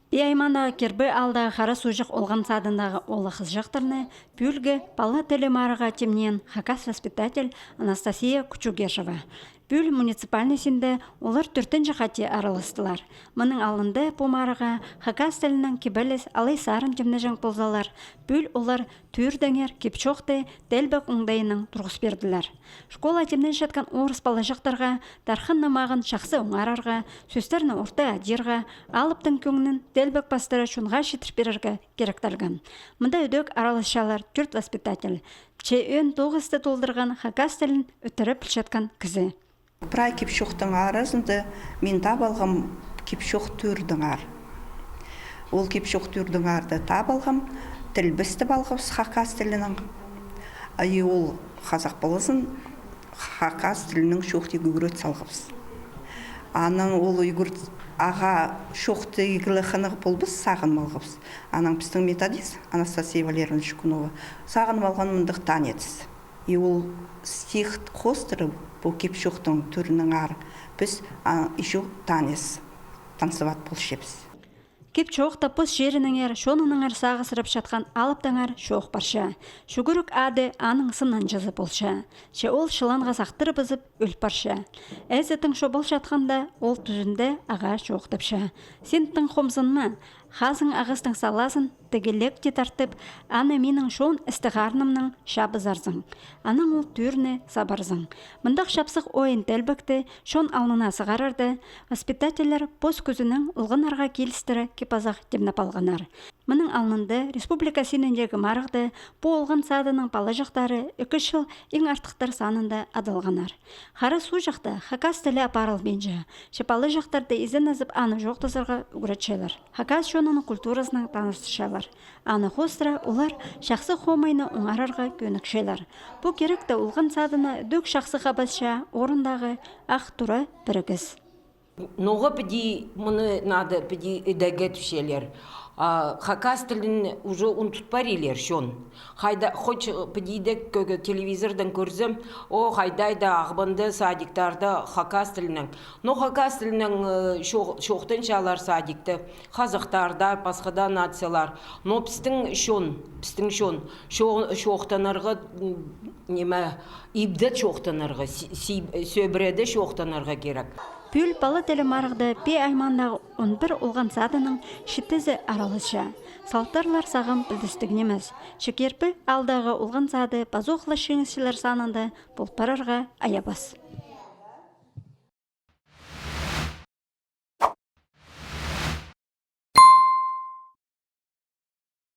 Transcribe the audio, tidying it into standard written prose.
Бейаймандағы кербі алдағы қара сужық олған садындағы олы қыз жақтырны бүлгі бала тілі марыға темнен хакас воспитатель Анастасия Кучугешева. Бүл муниципальный сінде олар түртінші қате аралыстылар. Мұның алынды бұл марыға хакас тілінің кебелес алай сарын темні жаң болзалар. Бүл олар түрдіңер кепчоқты дәлбәк оңдайының тұрғыс берділер. Школа темнен жатқан орыс бала жақтарға дарқын намағын шақсы оңарарға, сөздеріні орта адирға, алыптың көңінің дәлбәк бастыры шунға шетірперерге керектірген. Мұнда өдік аралышалар түрт воспитатель. Чейін 9-ті толдырған хакас тілін өтіріп жатқан кізі. Прай кепшоқтың арасында мен тап алғам кепшоқ түрдің ар. Ол кепшоқ түрдің арды тап алғам, тіл бісті балғыз хакас тілінің. Ол қазақ болысын хакас тілінің шоқты үгірет салғыз. Аның ол үгірет аға шоқты егілі қынығы болбыз сағын малғыз. Аның біздің методист Анастасия Валерьевна Шукунова сағын малған мұндық танетіз. Ол стих қостырып бұл кепшоқтың түрінің ар біз еще танес танцеват бұл шепс. Кепчоқта пұс жерініңер, шоныныңар сағысырып жатқан алыптаңар шоқ барша. Шүгірік ады аның сыннан жазы болша. Че ол шыланға сақтыры бізіп өл барша. Әзетін шобыл жатқанда ол түзінде аға шоқтыпша. Сенттің қомзын ма? Хазың ағыстың саласын тігілек де тартып, аны менің шон істіғарнымның шабызарзың. Аның ол түріне сабарзың. Мұндақ шапсық ойын дәлбікті шон алнына сығарарды, воспитателер пос көзінің ұлғынарға келістірі кепазақ демнап алғанар. Мұның алнынды республика сеніндегі марықты бұ олғын садының бала жақтары 2 жыл ең артықтар санында адалғанар. Қары су жақта хакас тілі апарыл бенжі. Шепалы жақтарды изін азып аны жоқтызырға үгіретшелер. Хакас шонының культурасының танысышалар. Аны қостыра олар шақсы қомайны оңарарға көнікшелер. Бұ керекті олғын садыны дөк шақсы қабасша орындағы ақ тұры бірігіз. Ноғы піди мұны нады піди үдәге түшелер. Хакас тілін уже ұнтұтпарилер шон. Хоч підейді телевизордан көрзім, хайдайда ағбынды садиктарды хакас тілінің. Но хакас тілінің шоқтын шалар садикті, қазықтарда, басқада нациялар. Но пістің шон, шоқтанырғы, ибді шоқтанырғы, сөбіреді шоқтанырға керек. Бүл бала тілі марықты бей аймандағы 11 олған садының шеттізі аралыша. Салттарлар сағым білдістігінеміз. Шекерпі алдағы олған сады базуқлы шеңісшілер санында бұл парарға аябас.